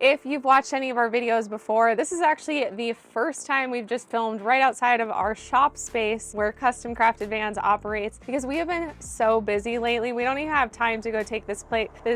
If you've watched any of our videos before, this is actually the first time we've just filmed right outside of our shop space where Custom Crafted Vans operates, because we have been so busy lately. We don't even have time to go take this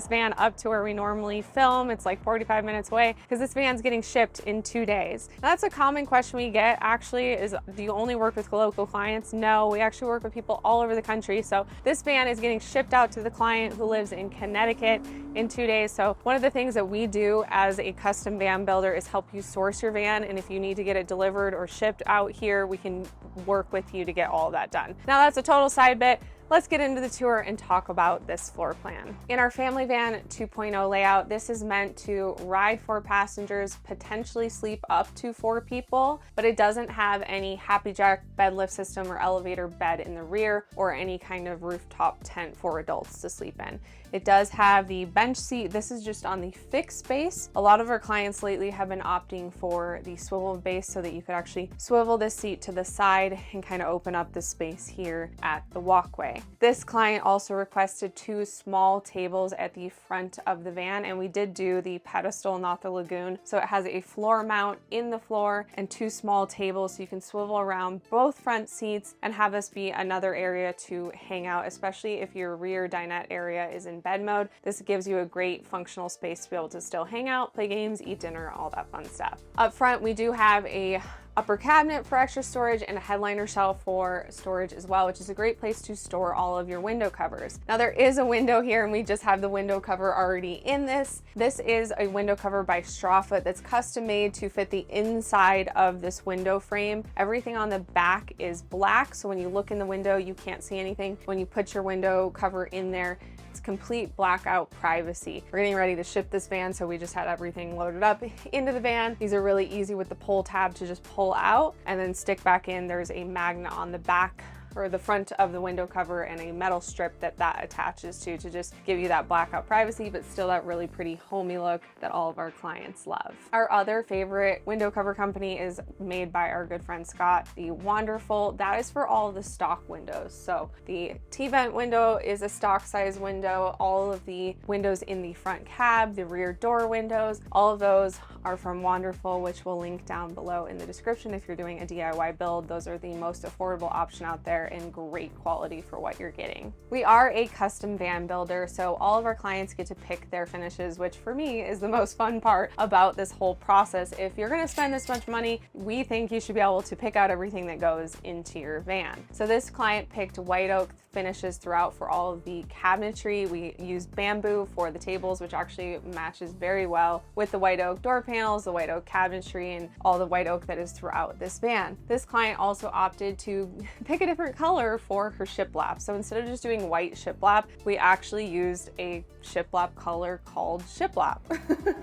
van up to where we normally film. It's like 45 minutes away because this van's getting shipped in 2 days. Now, that's a common question we get actually, is do you only work with local clients? No, we actually work with people all over the country. So this van is getting shipped out to the client who lives in Connecticut in 2 days. So one of the things that we do as a custom van builder is help you source your van, and if you need to get it delivered or shipped out here, we can work with you to get all of that done. Now, that's a total side bit. Let's get into the tour and talk about this floor plan. In our family van 2.0 layout, this is meant to ride 4 passengers, potentially sleep up to 4 people, but it doesn't have any Happy Jack bed lift system or elevator bed in the rear or any kind of rooftop tent for adults to sleep in. It does have the bench seat. This is just on the fixed base. A lot of our clients lately have been opting for the swivel base so that you could actually swivel this seat to the side and kind of open up the space here at the walkway. This client also requested 2 small tables at the front of the van, and we did do the pedestal, not the lagoon. So it has a floor mount in the floor and 2 small tables so you can swivel around both front seats and have this be another area to hang out, especially if your rear dinette area is in bed mode. This gives you a great functional space to be able to still hang out, play games, eat dinner, all that fun stuff. Up front, we do have a upper cabinet for extra storage and a headliner shelf for storage as well, which is a great place to store all of your window covers. Now, there is a window here and we just have the window cover already in this. This is a window cover by Strawfoot that's custom made to fit the inside of this window frame. Everything on the back is black, so when you look in the window, you can't see anything. When you put your window cover in there, it's complete blackout privacy. We're getting ready to ship this van, so we just had everything loaded up into the van. These are really easy with the pull tab to just pull out and then stick back in. There's a magnet on the back or the front of the window cover and a metal strip that attaches to just give you that blackout privacy, but still that really pretty homey look that all of our clients love. Our other favorite window cover company is made by our good friend Scott, the Wonderful. That is for all of the stock windows. So the T-vent window is a stock size window. All of the windows in the front cab, the rear door windows, all of those are from Wonderful, which we'll link down below in the description if you're doing a DIY build. Those are the most affordable option out there and great quality for what you're getting. We are a custom van builder, so all of our clients get to pick their finishes, which for me is the most fun part about this whole process. If you're gonna spend this much money, we think you should be able to pick out everything that goes into your van. So this client picked white oak finishes throughout for all of the cabinetry. We used bamboo for the tables, which actually matches very well with the white oak door panels, the white oak cabinetry, and all the white oak that is throughout this van. This client also opted to pick a different color for her shiplap. So instead of just doing white shiplap, we actually used a shiplap color called shiplap.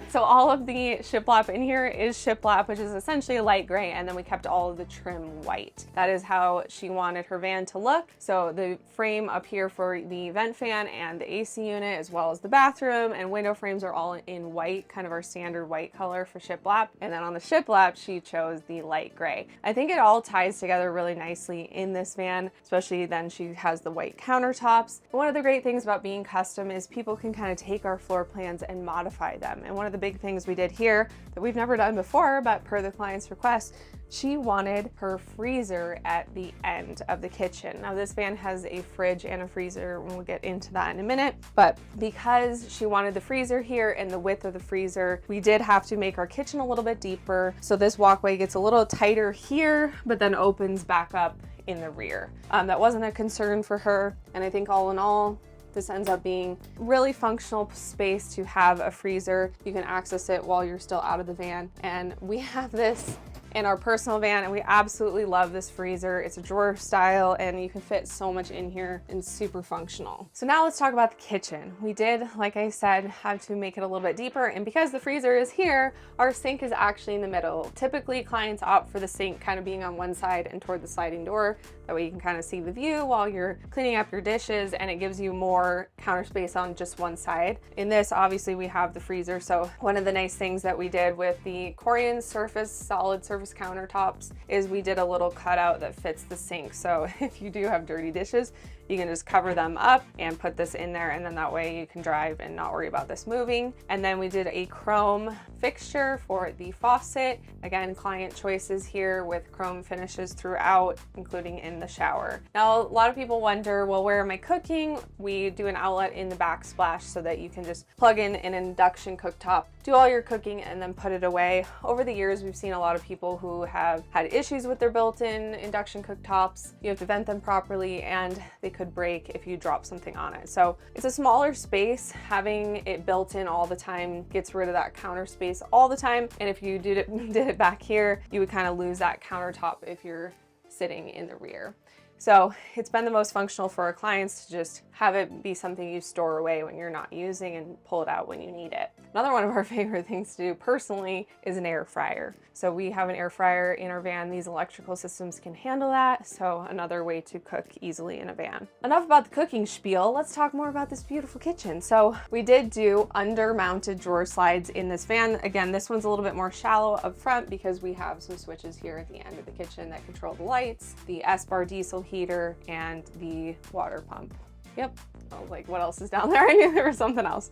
So all of the shiplap in here is shiplap, which is essentially a light gray, and then we kept all of the trim white. That is how she wanted her van to look. So the frame up here for the vent fan and the AC unit, as well as the bathroom and window frames, are all in white, kind of our standard white color for shiplap. And then on the shiplap, she chose the light gray. I think it all ties together really nicely in this van, especially then she has the white countertops. One of the great things about being custom is people can kind of take our floor plans and modify them. And one of the big things we did here that we've never done before, but per the client's request, she wanted her freezer at the end of the kitchen. Now, this van has a fridge and a freezer, and we'll get into that in a minute, but because she wanted the freezer here and the width of the freezer, we did have to make our kitchen a little bit deeper. So this walkway gets a little tighter here, but then opens back up in the rear. That wasn't a concern for her, and I think all in all, this ends up being really functional space to have a freezer. You can access it while you're still out of the van, and we have this in our personal van, and we absolutely love this freezer. It's a drawer style, and you can fit so much in here and super functional. So now let's talk about the kitchen. We did, like I said, have to make it a little bit deeper, and because the freezer is here, our sink is actually in the middle. Typically, clients opt for the sink kind of being on one side and toward the sliding door. That way you can kind of see the view while you're cleaning up your dishes, and it gives you more counter space on just one side. In this, obviously, we have the freezer. So one of the nice things that we did with the Corian surface, solid surface countertops, is we did a little cutout that fits the sink. So if you do have dirty dishes, You can just cover them up and put this in there, and then that way you can drive and not worry about this moving. And then we did a chrome fixture for the faucet. Again, client choices here with chrome finishes throughout, including in the shower. Now, a lot of people wonder, well, where am I cooking? We do an outlet in the backsplash so that you can just plug in an induction cooktop, do all your cooking, and then put it away. Over the years, we've seen a lot of people who have had issues with their built-in induction cooktops. You have to vent them properly, and they could break if you drop something on it. So it's a smaller space. Having it built in all the time gets rid of that counter space all the time. And if you did it back here, you would kind of lose that countertop if you're sitting in the rear. So it's been the most functional for our clients to just have it be something you store away when you're not using and pull it out when you need it. Another one of our favorite things to do personally is an air fryer. So we have an air fryer in our van. These electrical systems can handle that. So another way to cook easily in a van. Enough about the cooking spiel. Let's talk more about this beautiful kitchen. So we did do under-mounted drawer slides in this van. Again, this one's a little bit more shallow up front because we have some switches here at the end of the kitchen that control the lights, the S-bar diesel heater, and the water pump. Yep. I was like, what else is down there? I knew there was something else.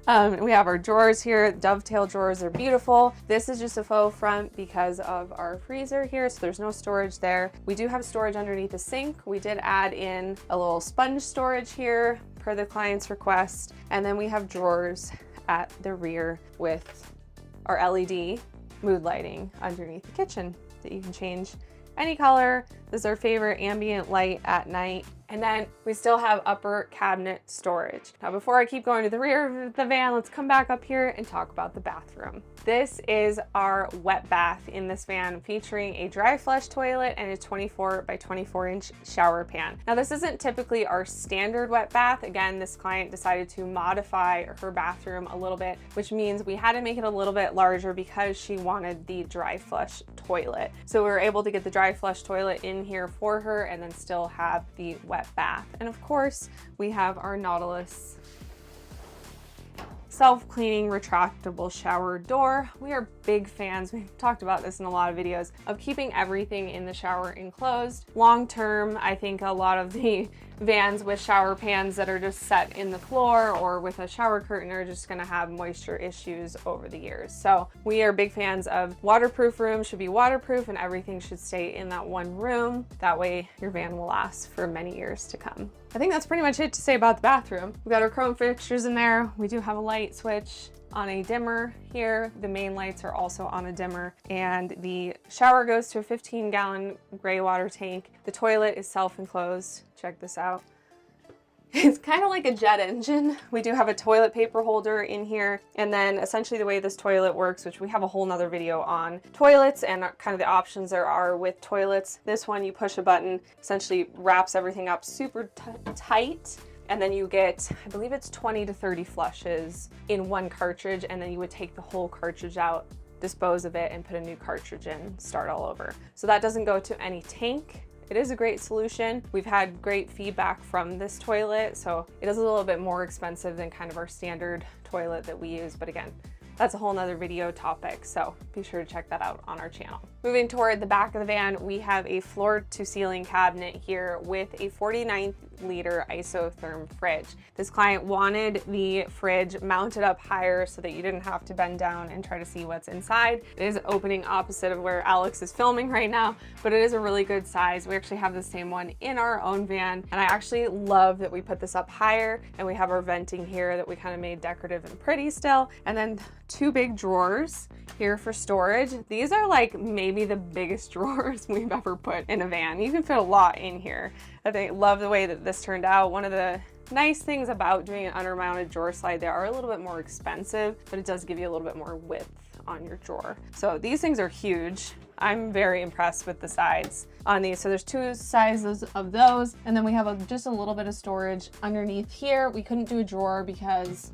We have our drawers here. Dovetail drawers are beautiful. This is just a faux front because of our freezer here, so there's no storage there. We do have storage underneath the sink. We did add in a little sponge storage here per the client's request. And then we have drawers at the rear with our LED mood lighting underneath the kitchen that you can change any color. This is our favorite ambient light at night. And then we still have upper cabinet storage. Now, before I keep going to the rear of the van, let's come back up here and talk about the bathroom. This is our wet bath in this van, featuring a dry flush toilet and a 24 by 24 inch shower pan. Now, this isn't typically our standard wet bath. Again, this client decided to modify her bathroom a little bit, which means we had to make it a little bit larger because she wanted the dry flush toilet. So we were able to get the dry flush toilet in here for her and then still have the wet bath. And of course, we have our Nautilus self-cleaning retractable shower door. We are big fans, we've talked about this in a lot of videos, of keeping everything in the shower enclosed. Long term, I think a lot of the vans with shower pans that are just set in the floor or with a shower curtain are just gonna have moisture issues over the years. So we are big fans of waterproof rooms, should be waterproof, and everything should stay in that one room. That way your van will last for many years to come. I think that's pretty much it to say about the bathroom. We've got our chrome fixtures in there. We do have a light switch on a dimmer here. The main lights are also on a dimmer, and the shower goes to a 15-gallon gray water tank. The toilet is self-enclosed. Check this out. It's kind of like a jet engine. We do have a toilet paper holder in here, and then essentially the way this toilet works, which we have a whole nother video on toilets and kind of the options there are with toilets. This one, you push a button, essentially wraps everything up super tight, and then you get, I believe it's 20 to 30 flushes in one cartridge, and then you would take the whole cartridge out, dispose of it, and put a new cartridge in, start all over. So that doesn't go to any tank. It is a great solution. We've had great feedback from this toilet, so it is a little bit more expensive than kind of our standard toilet that we use, but again, that's a whole nother video topic, so be sure to check that out on our channel. Moving toward the back of the van, we have a floor to ceiling cabinet here with a 49-liter isotherm fridge. This client wanted the fridge mounted up higher so that you didn't have to bend down and try to see what's inside. It is opening opposite of where Alex is filming right now, but it is a really good size. We actually have the same one in our own van, and I actually love that we put this up higher, and we have our venting here that we kind of made decorative and pretty still, and then two big drawers here for storage. These are like maybe the biggest drawers we've ever put in a van. You can fit a lot in here. I love the way that this turned out. One of the nice things about doing an undermounted drawer slide, they are a little bit more expensive, but it does give you a little bit more width on your drawer. So these things are huge. I'm very impressed with the sides on these. So there's two sizes of those, and then we have just a little bit of storage underneath here. We couldn't do a drawer because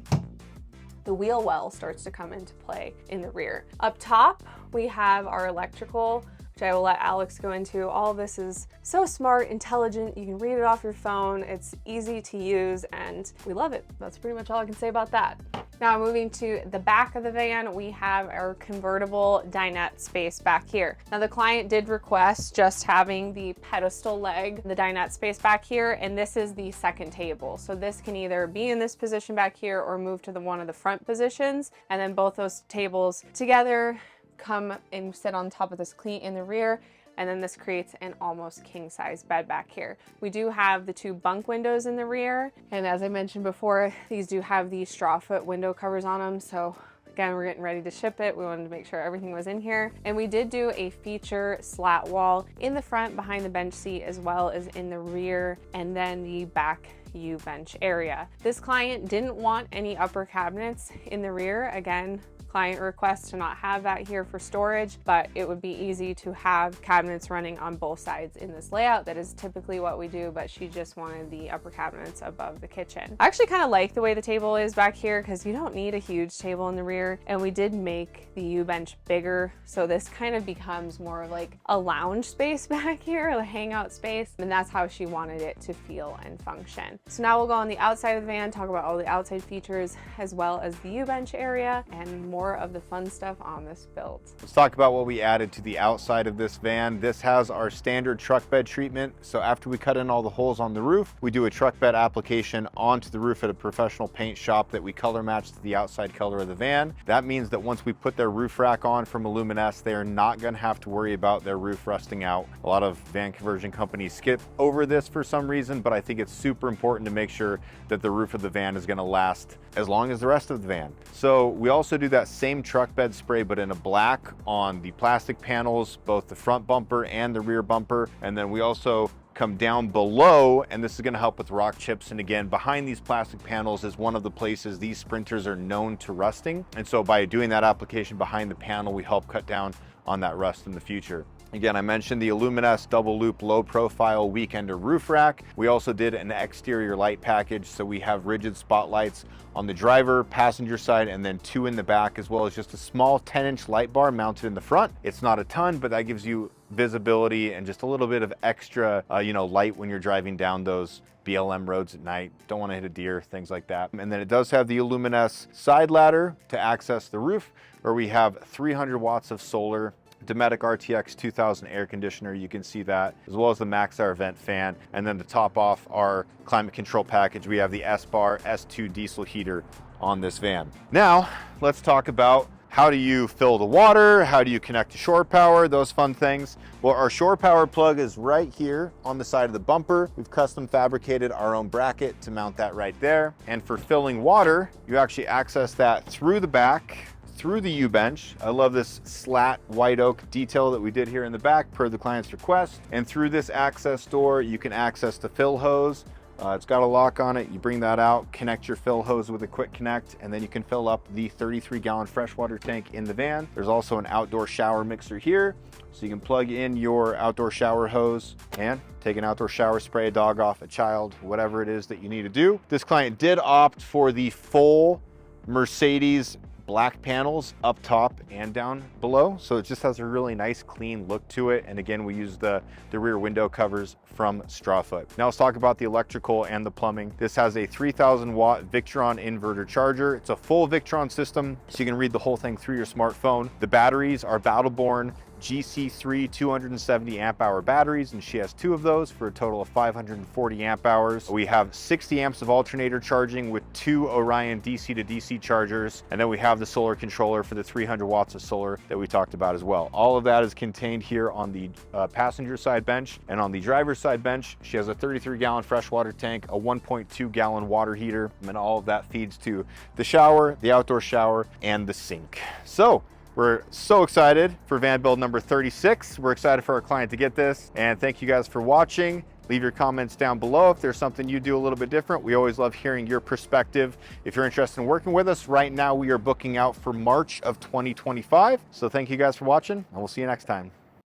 the wheel well starts to come into play in the rear. Up top, we have our electrical, which I will let Alex go into. All of this is so smart, intelligent. You can read it off your phone. It's easy to use, and we love it. That's pretty much all I can say about that. Now moving to the back of the van, we have our convertible dinette space back here. Now the client did request just having the pedestal leg, the dinette space back here, and this is the second table. So this can either be in this position back here or move to one of the front positions, and then both those tables together come and sit on top of this cleat in the rear, and then this creates an almost king size bed back here. We do have the 2 bunk windows in the rear, and as I mentioned before, these do have the straw foot window covers on them. So again, we're getting ready to ship it. We wanted to make sure everything was in here. And we did do a feature slat wall in the front behind the bench seat, as well as in the rear, and then the back U bench area. This client didn't want any upper cabinets in the rear. Again, client requests to not have that here for storage, but it would be easy to have cabinets running on both sides in this layout. That is typically what we do, but she just wanted the upper cabinets above the kitchen. I actually kind of like the way the table is back here because you don't need a huge table in the rear, and we did make the U bench bigger, so this kind of becomes more of like a lounge space back here, a hangout space, and that's how she wanted it to feel and function. So now we'll go on the outside of the van, talk about all the outside features as well as the U bench area and more of the fun stuff on this build. Let's talk about what we added to the outside of this van. This has our standard truck bed treatment. So after we cut in all the holes on the roof, we do a truck bed application onto the roof at a professional paint shop that we color match to the outside color of the van. That means that once we put their roof rack on from Illumines, they are not going to have to worry about their roof rusting out. A lot of van conversion companies skip over this for some reason, but I think it's super important to make sure that the roof of the van is going to last as long as the rest of the van. So we also do that same truck bed spray, but in a black on the plastic panels, both the front bumper and the rear bumper. And then we also come down below, and this is going to help with rock chips. And again, behind these plastic panels is one of the places these Sprinters are known to rusting. And so by doing that application behind the panel, we help cut down on that rust in the future. Again, I mentioned the Illumines double loop low profile weekender roof rack. We also did an exterior light package. So we have rigid spotlights on the driver, passenger side, and then 2 in the back, as well as just a small 10-inch light bar mounted in the front. It's not a ton, but that gives you visibility and just a little bit of extra, light when you're driving down those BLM roads at night. Don't want to hit a deer, things like that. And then it does have the Illumines side ladder to access the roof, where we have 300 watts of solar, Dometic RTX 2000 air conditioner, you can see that, as well as the MaxAir vent fan. And then to top off our climate control package, we have the S-Bar S2 diesel heater on this van. Now, let's talk about how do you fill the water, how do you connect to shore power, those fun things. Well, our shore power plug is right here on the side of the bumper. We've custom fabricated our own bracket to mount that right there. And for filling water, you actually access that through the back, through the U-bench. I love this slat white oak detail that we did here in the back per the client's request. And through this access door, you can access the fill hose. It's got a lock on it. You bring that out, connect your fill hose with a quick connect, and then you can fill up the 33-gallon freshwater tank in the van. There's also an outdoor shower mixer here, so you can plug in your outdoor shower hose and take an outdoor shower, spray a dog off, a child, whatever it is that you need to do. This client did opt for the full Mercedes black panels up top and down below, so it just has a really nice clean look to it. And again, we use the rear window covers from Strawfoot. Now let's talk about the electrical and the plumbing. This has a 3000 watt Victron inverter charger. It's a full Victron system, so you can read the whole thing through your smartphone. The batteries are Battleborn GC3 270 amp hour batteries, and she has 2 of those for a total of 540 amp hours. We have 60 amps of alternator charging with 2 Orion DC to DC chargers, and then we have the solar controller for the 300 watts of solar that we talked about as well. All of that is contained here on the passenger side bench. And on the driver's side bench, she has a 33-gallon freshwater tank, a 1.2-gallon water heater, and all of that feeds to the shower, the outdoor shower, and the sink. So we're so excited for van build number 36. We're excited for our client to get this. And thank you guys for watching. Leave your comments down below if there's something you do a little bit different. We always love hearing your perspective. If you're interested in working with us, right now we are booking out for March of 2025. So thank you guys for watching, and we'll see you next time.